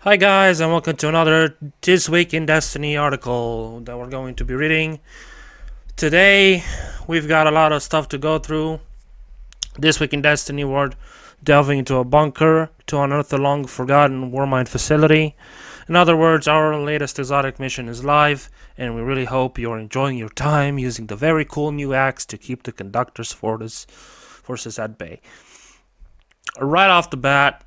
Hi guys, and welcome to another This Week in Destiny article that we're going to be reading. Today, we've got a lot of stuff to go through. This Week in Destiny, we're delving into a bunker to unearth a long forgotten warmind facility. In other words, our latest exotic mission is live, and we really hope you're enjoying your time using the very cool new axe to keep the conductor's forces at bay. Right off the bat,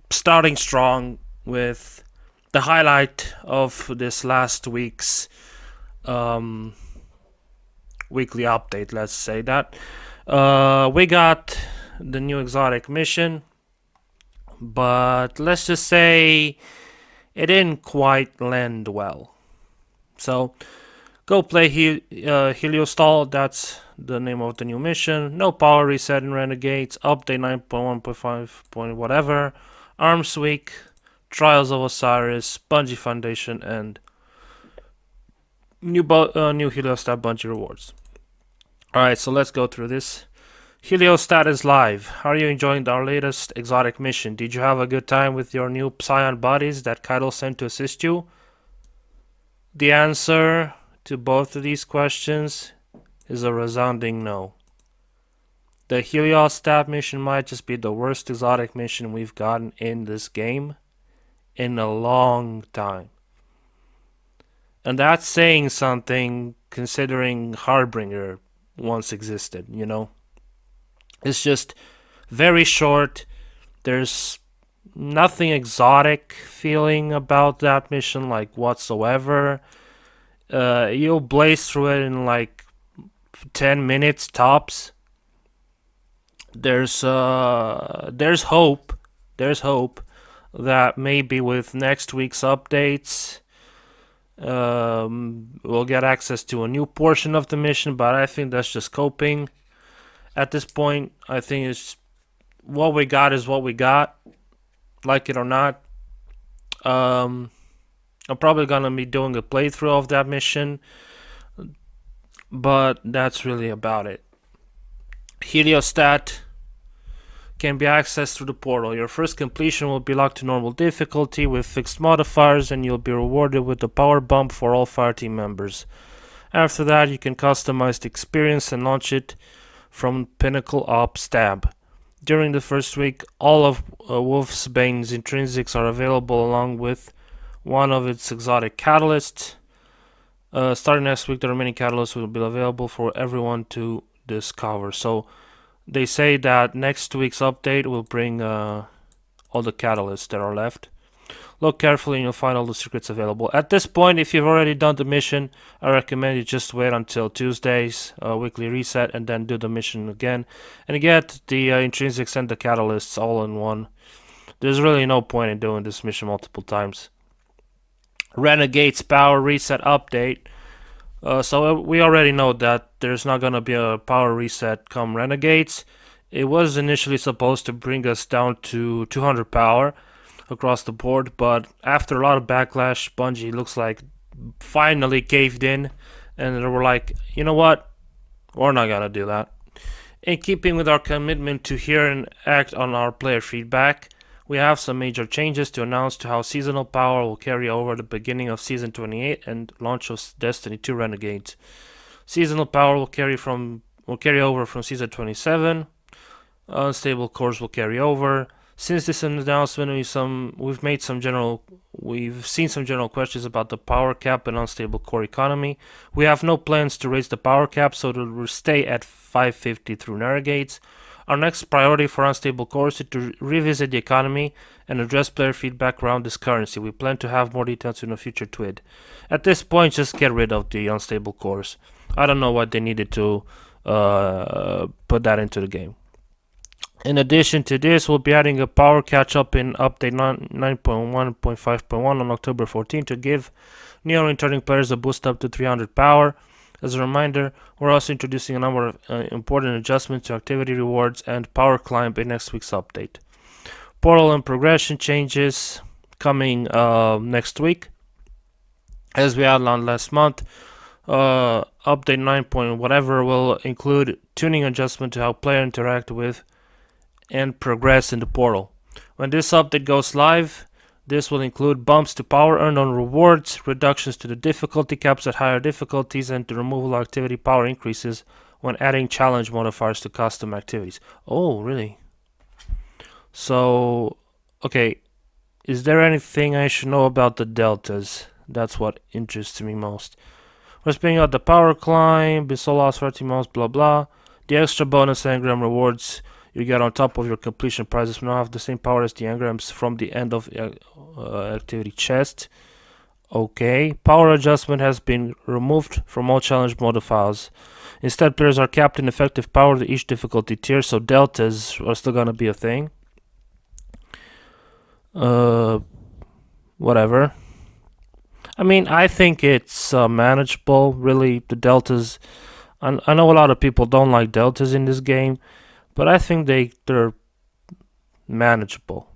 starting strong with the highlight of this last week's weekly update, let's say that. We got the new exotic mission, but let's just say it didn't quite land well. So, go play Heliostal, that's the name of the new mission. No power reset in Renegades, update 9.1.5. Whatever. Arms Week, Trials of Osiris, Bungie Foundation, and new Heliostat Bungie rewards. Alright, so let's go through this. Heliostat is live. How are you enjoying our latest exotic mission? Did you have a good time with your new Psion bodies that Kaido sent to assist you? The answer to both of these questions is a resounding no. The Heliostat mission might just be the worst exotic mission we've gotten in this game in a long time. And that's saying something considering Harbinger once existed, you know? It's just very short. There's nothing exotic feeling about that mission, like whatsoever. You'll blaze through it in like 10 minutes tops. There's hope. There's hope that maybe with next week's updates, we'll get access to a new portion of the mission, but I think that's just coping. At this point, I think it's what we got is what we got, like it or not. I'm probably gonna be doing a playthrough of that mission, but that's really about it. Heliostat can be accessed through the portal. Your first completion will be locked to normal difficulty with fixed modifiers, and you'll be rewarded with a power bump for all fireteam members. After that, you can customize the experience and launch it from Pinnacle Ops tab. During the first week, all of Wolfsbane's intrinsics are available along with one of its exotic catalysts. Starting next week, the remaining catalysts will be available for everyone to discover. So they say that next week's update will bring all the catalysts that are left. Look carefully and you'll find all the secrets available. At this point, if you've already done the mission, I recommend you just wait until Tuesday's weekly reset and then do the mission again. And get the intrinsics and the catalysts all in one. There's really no point in doing this mission multiple times. Renegades power reset update. So we already know that there's not going to be a power reset come Renegades. It was initially supposed to bring us down to 200 power across the board, but after a lot of backlash, Bungie looks like finally caved in, and they were like, you know what, we're not gonna do that. In keeping with our commitment to hear and act on our player feedback, we have some major changes to announce to how seasonal power will carry over the beginning of Season 28 and launch of Destiny 2 Renegades. Seasonal power will carry over from Season 27. Unstable cores will carry over. Since this announcement, we've seen some general questions about the power cap and unstable core economy. We have no plans to raise the power cap, so it will stay at 550 through Renegades. Our next priority for unstable cores is to revisit the economy and address player feedback around this currency. We plan to have more details in a future TWID. At this point, just get rid of the unstable cores. I don't know what they needed to put that into the game. In addition to this, we'll be adding a power catch-up in update 9.1.5.1 on October 14 to give new returning players a boost up to 300 power. As a reminder, we're also introducing a number of important adjustments to activity rewards and power climb in next week's update. Portal and progression changes coming next week. As we outlined last month, update 9. Whatever will include tuning adjustment to how players interact with and progress in the portal. When this update goes live, This will include bumps to power earned on rewards, reductions to the difficulty caps at higher difficulties, and the removal of activity power increases when adding challenge modifiers to custom activities. Oh, really? So, okay, is there anything I should know about the deltas? That's what interests me most. We're spinning out the power climb, Bisolas 30 miles, blah blah. The extra bonus engram rewards you get on top of your completion prizes now have the same power as the engrams from the end of activity chest. Okay, power adjustment has been removed from all challenge modifiers. Instead, players are capped in effective power to each difficulty tier, so deltas are still gonna be a thing. Whatever. I mean, I think it's manageable. Really, the deltas. I know a lot of people don't like deltas in this game, but I think they're manageable.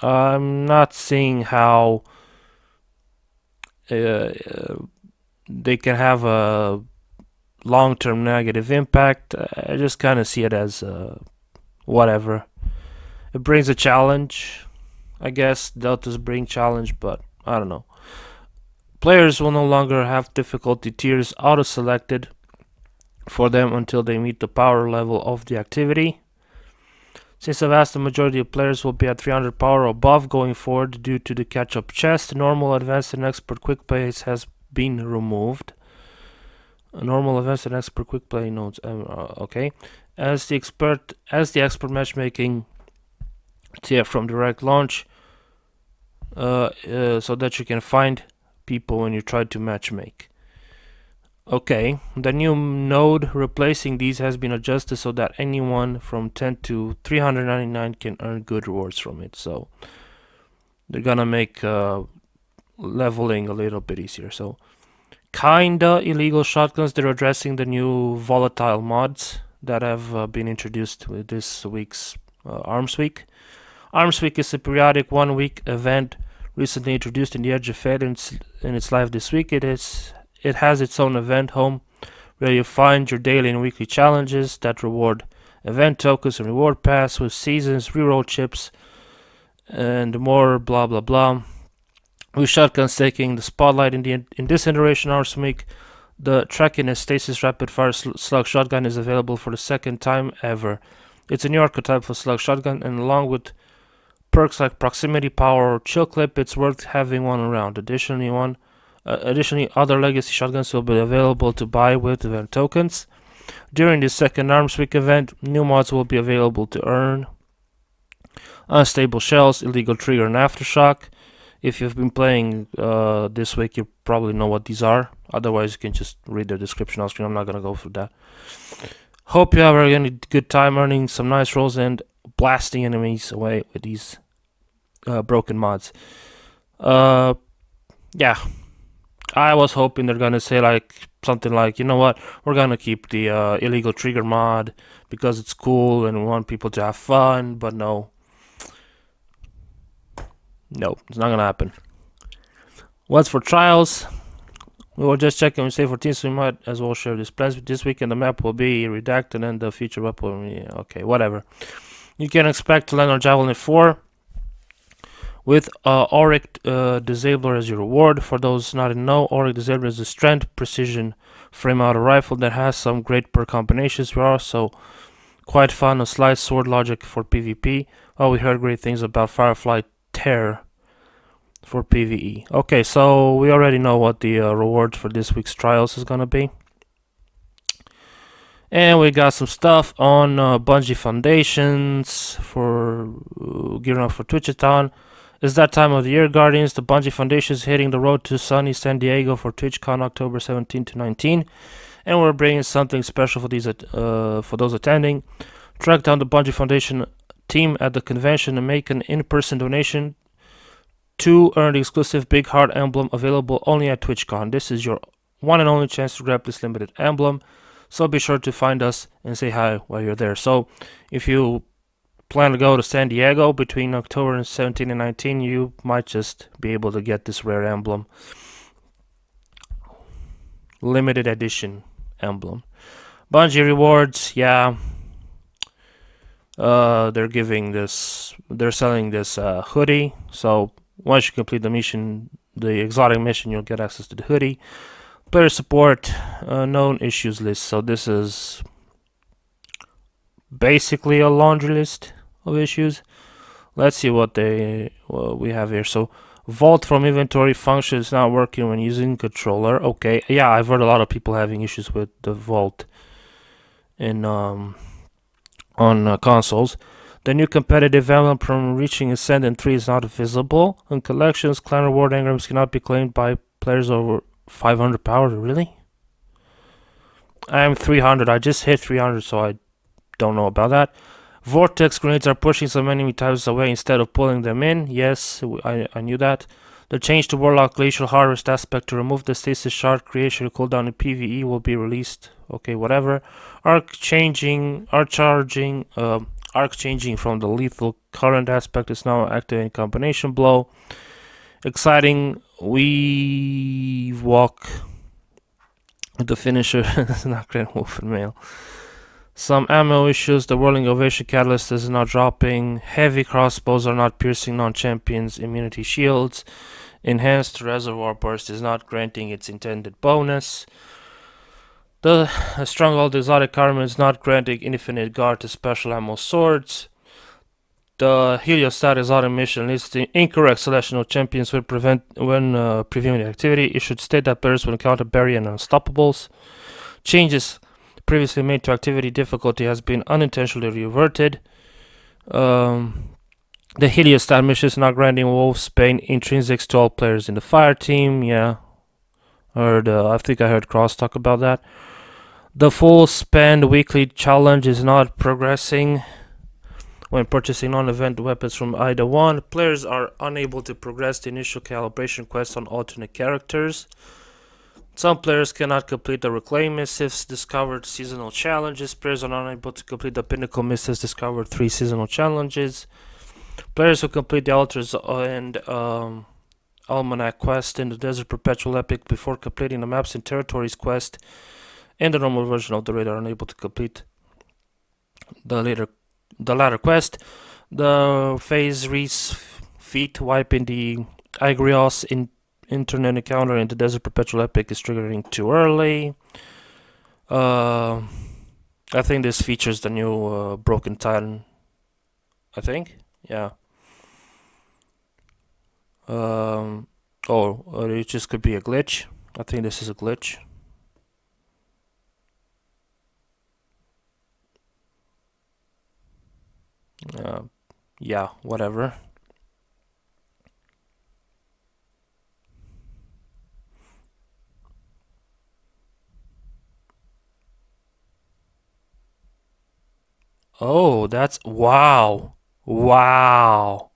I'm not seeing how they can have a long-term negative impact. I just kind of see it as whatever. It brings a challenge. I guess deltas bring challenge, but I don't know. Players will no longer have difficulty tiers auto-selected for them until they meet the power level of the activity. Since the vast majority of players will be at 300 power or above going forward due to the catch-up chest, normal, advanced, and expert quick plays has been removed. Normal, advanced, and expert quick play nodes. Okay, as the expert matchmaking tier from direct launch, so that you can find people when you try to matchmake. Okay, the new node replacing these has been adjusted so that anyone from 10 to 399 can earn good rewards from it. So they're gonna make leveling a little bit easier. So kinda illegal shotguns. They're addressing the new volatile mods that have been introduced with this week's Arms Week. Arms Week is a periodic 1 week event recently introduced in the Edge of Fate in its live this week. It has its own event home where you find your daily and weekly challenges that reward event tokens and reward pass with seasons, reroll chips, and more blah blah blah. With shotguns taking the spotlight in this iteration Arms Week, the Tracking and Stasis Rapid Fire Slug Shotgun is available for the second time ever. It's a new archetype for slug shotgun, and along with perks like proximity power or chill clip, it's worth having one around. Additionally, other legacy shotguns will be available to buy with event tokens. During the second Arms Week event, new mods will be available to earn. Unstable shells, illegal trigger, and aftershock. If you've been playing this week, you probably know what these are. Otherwise, you can just read the description on screen. I'm not gonna go through that. Hope you have a good time earning some nice rolls and blasting enemies away with these broken mods. Yeah, I was hoping they're gonna say something like, you know what, we're gonna keep the illegal trigger mod because it's cool and we want people to have fun, but no, it's not gonna happen. What's for trials? We were just checking and say for teams, so we might as well share these plans. This weekend the map will be redacted and the feature web will be okay, whatever. You can expect to land on Javelin 4 with Auric Disabler as your reward. For those not in know, Auric Disabler is a strength precision frame out rifle that has some great perk combinations. We're also quite fun of slice sword logic for PvP. Well, we heard great things about Firefly Tear for PvE. Okay, so we already know what the reward for this week's trials is gonna be. And we got some stuff on Bungie Foundations for gearing up for Twitchathon. It's that time of the year, Guardians. The Bungie Foundation is hitting the road to sunny San Diego for TwitchCon October 17 to 19. And we're bringing something special for those attending. Track down the Bungie Foundation team at the convention and make an in-person donation to earn the exclusive Big Heart emblem available only at TwitchCon. This is your one and only chance to grab this limited emblem. So be sure to find us and say hi while you're there. So if you plan to go to San Diego between October 17 and 19, you might just be able to get this rare emblem. Limited edition emblem. Bungie rewards, yeah. They're selling this hoodie, So once you complete the mission, the exotic mission, you'll get access to the hoodie. Player support, known issues list. So this is basically a laundry list of issues. Let's see what we have here. So vault from inventory function is not working when using controller. Okay, yeah, I've heard a lot of people having issues with the vault in on consoles. The new competitive emblem from reaching Ascendant 3 is not visible. On collections, clan reward engrams cannot be claimed by players over 500 power. Really? I am 300. I just hit 300, so I don't know about that. Vortex grenades are pushing some enemy types away instead of pulling them in. Yes, I knew that. The change to Warlock Glacial Harvest aspect to remove the stasis shard creation cooldown in PvE will be released. Okay, whatever. Arc changing from the lethal current aspect is now active in combination blow. Exciting. We walk. The finisher is not Grand Wolf and Male. Some ammo issues. The Whirling Ovation Catalyst is not dropping. Heavy crossbows are not piercing non-champions immunity shields. Enhanced Reservoir Burst is not granting its intended bonus. The Stronghold Exotic Armor is not granting infinite guard to special ammo swords. The Heliostat Exotic Mission lists the incorrect selection of champions when previewing the activity. It should state that players will encounter Barrier and Unstoppables. Changes previously made to activity difficulty has been unintentionally reverted. The Heliostat mission is not granting Wolfsbane intrinsics to all players in the fire team. Yeah, I think I heard Cross talk about that. The full spend weekly challenge is not progressing when purchasing non-event weapons from Ida 1. Players are unable to progress the initial calibration quest on alternate characters. Some players cannot complete the Reclaim Missives discovered seasonal challenges. Players are not able to complete the Pinnacle Missives discovered 3 seasonal challenges. Players who complete the Altars and Almanac quest in the Desert Perpetual Epic before completing the Maps and Territories quest in the normal version of the raid are unable to complete the latter quest. The Phase Reese feat wiping the Igrios internet encounter in the Desert Perpetual Epic is triggering too early. I think this features the new Broken Titan. I think, yeah. It just could be a glitch. I think this is a glitch. Yeah, whatever. Oh, that's wow. Wow.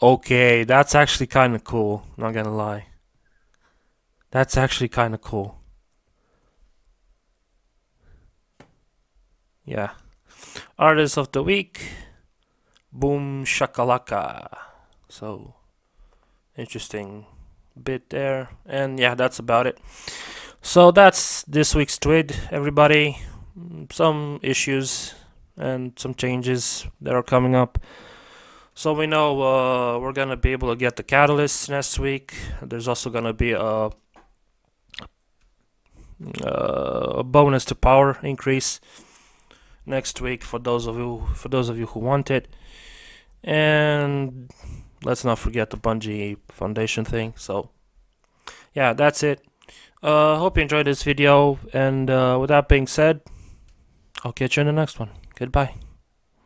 Okay, that's actually kind of cool. Not gonna lie. That's actually kind of cool. Yeah. Artist of the week. Boom shakalaka. So, interesting bit there. And yeah, that's about it. So that's this week's TWID, everybody. Some issues and some changes that are coming up. So we know we're gonna be able to get the catalyst next week. There's also gonna be a bonus to power increase next week for those of you who want it. And let's not forget the Bungie Foundation thing. So yeah, that's it. Hope you enjoyed this video, and with that being said, I'll catch you in the next one. Goodbye.